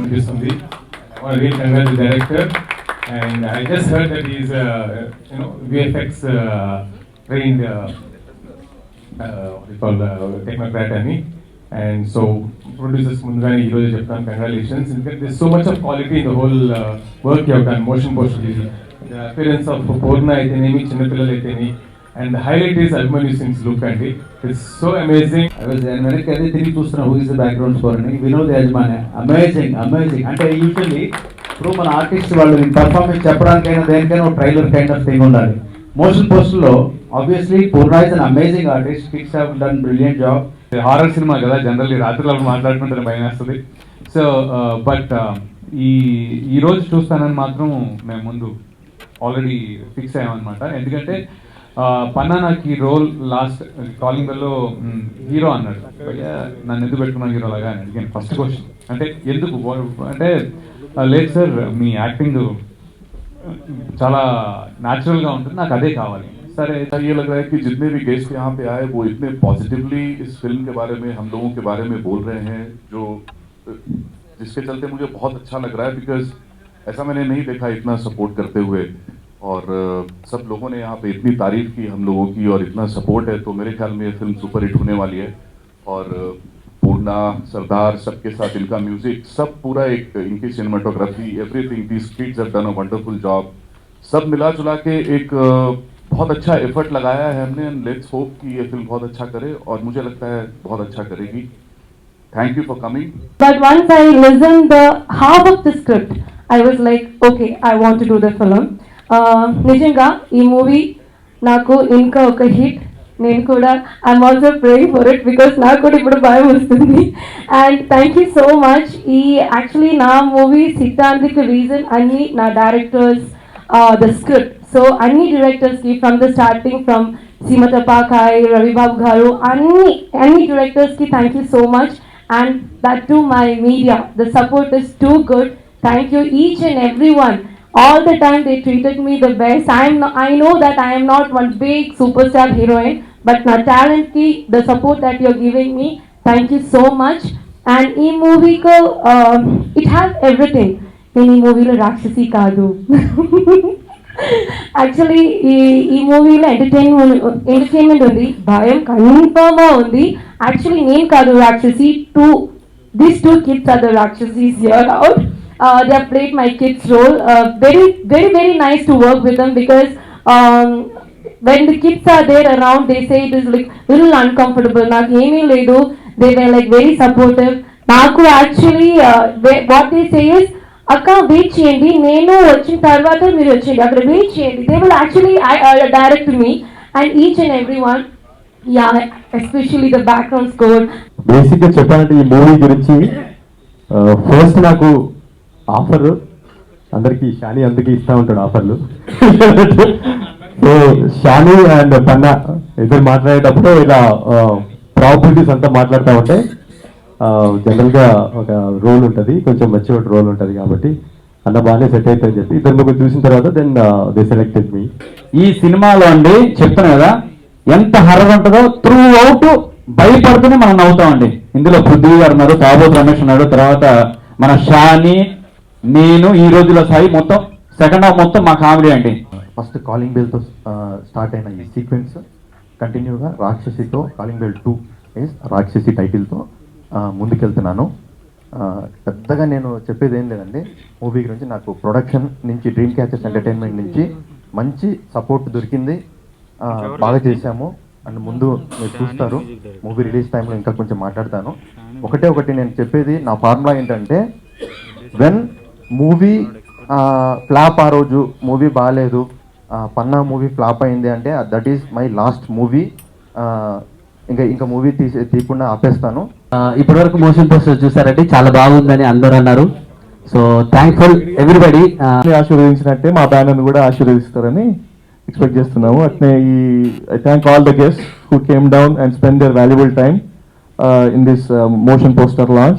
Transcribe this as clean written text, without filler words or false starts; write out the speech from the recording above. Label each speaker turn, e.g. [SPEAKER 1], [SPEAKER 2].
[SPEAKER 1] అనిపిస్తుంది. Congrats director. And I just heard that he's VFX trained what do you call technocrat ani, and so producers mundugane ee roju cheptanu congratulations. In fact, there's so much of quality in the whole work you have done. Motion poster, the appearance of Purna aithenemi, chinna pillalu aithenemi, and the highlight is Abhimanyu Singh's look andi. It's so amazing.
[SPEAKER 2] I was వెనక్కి అదే తిరిగి చూస్తున్నా who is the background score అని. వినోద్ యాజమాన్య amazing అంటే usually ఇప్పుడు మన artist వాళ్ళు పర్ఫార్మెన్స్ చెప్పడానికైనా దేనికైనా ఒక ట్రైలర్ కైండ్ ఆఫ్ థింగ్ ఉండాలి. మోషన్ పోస్టర్లో obviously Purna is an amazing artist. Kids have done brilliant job.
[SPEAKER 3] Horror cinema కదా, జనరల్లీ రాత్రిలో మాట్లాడుకుంటే భయం వేస్తుంది. సో బట్ ఈ రోజు చూస్తానని మాత్రం మేము ముందు ఆల్రెడీ ఫిక్స్ అయ్యామన్నమాట. ఎందుకంటే పన్నా నాకు ఈ రోల్ లాస్ట్ కాలింగ్ బెల్లో హీరో అన్నాడు. నన్ను ఎందుకు పెట్టుకున్నాను హీరో లాగా అని అడిగాను ఫస్ట్ క్వశ్చన్. అంటే ఎందుకు అంటే లేదు సార్, మీ యాక్టింగ్ చాలా న్యాచురల్గా ఉంటుంది, నాకు అదే కావాలి.
[SPEAKER 4] सर ऐसा ये लग रहा है कि जितने भी गेस्ट यहाँ पे आए वो इतने पॉजिटिवली इस फिल्म के बारे में, हम लोगों के बारे में बोल रहे हैं, जो जिसके चलते मुझे बहुत अच्छा लग रहा है, बिकॉज ऐसा मैंने नहीं देखा इतना सपोर्ट करते हुए. और सब लोगों ने यहाँ पे इतनी तारीफ की हम लोगों की और इतना सपोर्ट है, तो मेरे ख्याल में ये फिल्म सुपर हिट होने वाली है. और पूर्णा, सरदार, सबके साथ इनका म्यूजिक, सब पूरा एक इनकी cinematography, everything, these kids have done a wonderful job. सब मिला जुला के एक बहुत अच्छा एफर्ट लगाया है हमने. एंड लेट्स होप कि ये फिल्म बहुत अच्छा करे, और मुझे लगता है बहुत अच्छा करेगी. Thank you for coming.
[SPEAKER 5] But once I listened the half of the script, I was like, okay, I want to do the film. నిజంగా ఈ మూవీ నాకు ఇంకా ఒక హిట్. నేను కూడా I'm also praying for it, because నాకు కూడా ఇప్పుడు భయం వస్తుంది. And thank you so much. ఈ యాక్చువల్లీ నా మూవీ సిద్ధాంతికి రీజన్ అన్ని నా డైరెక్టర్స్, ద స్క్రిప్ట్. సో అన్ని డైరెక్టర్స్కి from the starting, from Seematapakai, Ravibabu garu, అన్ని డైరెక్టర్స్కి thank you so much. And that too my media, the support is too good. Thank you each and everyone. All the time they treated me the best. I know that I am not one big superstar heroine, but my talent ki the support that you're giving me, thank you so much. And ee movie ko it has everything. In ee movie lo rakshasi kaadu. Actually ఈ మూవీలో entertainment ఉంది, భయం confirm ఉంది. Actually నేను కాదు రాక్షసి, these two kids are the Rakshasīs here out. They have played my kids role. Very, very, very nice to work with them, because when the kids are there around, they say it is like little uncomfortable. నాకు ఏమీ లేదు. They were like very supportive. నాకు actually what they say is, అక్క wait చేయండి, నేను వచ్చిన తర్వాత మీరు వచ్చేయండి, అక్కడ వెయిట్ చేయండి. They will actually direct me and each and every one. Yeah, especially the background score.
[SPEAKER 6] బేసిక్గా చెప్పాలంటే ఈ మూవీ గురించి ఫస్ట్ నాకు ఆఫర్, అందరికీ షాని అందుకే ఇస్తూ ఉంటాడు ఆఫర్లు. సో షాని అండ్ పన్నా ఇద్దరు మాట్లాడేటప్పుడు ఇలా ప్రాబిలిటీస్ అంతా మాట్లాడుతూ ఉంటే జనరల్గా ఒక రోల్ ఉంటుంది, కొంచెం మెచ్యూర్డ్ రోల్ ఉంటుంది, కాబట్టి అన్న బాగానే సెట్ అవుతుందని చెప్పి ఇద్దరు ముగ్గురు చూసిన తర్వాత దెన్ దే సెలెక్టెడ్ మీ.
[SPEAKER 2] ఈ సినిమాలో అండి చెప్తాను కదా, ఎంత హర్రర్ ఉంటుందో త్రూ అవుట్ భయపడుతూనే మనం నవ్వుతామండి. ఇందులో పృథ్వీ గారు ఉన్నారు, తాబోత్ రమేష్ ఉన్నాడు, తర్వాత మన షాని, నేను, ఈ రోజులో సాయి, మొత్తం సెకండ్ హాఫ్ మొత్తం మా కామెడీ అండి.
[SPEAKER 7] ఫస్ట్ కాలింగ్ బెల్తో స్టార్ట్ అయిన ఈ సీక్వెన్స్ కంటిన్యూగా రాక్షసితో, కాలింగ్ బెల్ 2 ఇస్ రాక్షసి టైటిల్తో ముందుకెళ్తున్నాను. పెద్దగా నేను చెప్పేది ఏం లేదండి. మూవీ గురించి నాకు ప్రొడక్షన్ నుంచి, డ్రీమ్ క్యాచర్స్ ఎంటర్టైన్మెంట్ నుంచి మంచి సపోర్ట్ దొరికింది. బాగా చేశాము. అండ్ ముందు మీరు చూస్తారు, మూవీ రిలీజ్ టైంలో ఇంకా కొంచెం మాట్లాడతాను. ఒకటి నేను చెప్పేది, నా ఫార్ములా ఏంటంటే, వెన్ మూవీ ఫ్లాప్, ఆ రోజు మూవీ బాగాలేదు, పన్నా మూవీ ఫ్లాప్ అయింది అంటే that is my last movie. ఇంకా మూవీ తీయకుండా ఆపేస్తాను.
[SPEAKER 2] ఇప్పటివరకు మోషన్ పోస్టర్ చూసారంటే చాలా బాగుందని అందరూ అన్నారు. So thankful everybody.
[SPEAKER 6] ఆశీర్వదించినట్టే మా బ్యానర్ని కూడా ఆశీర్వదిస్తారని ఎక్స్పెక్ట్ చేస్తున్నాము. అట్నే I thank all the guests who came down and spend there valuable time in this motion poster launch.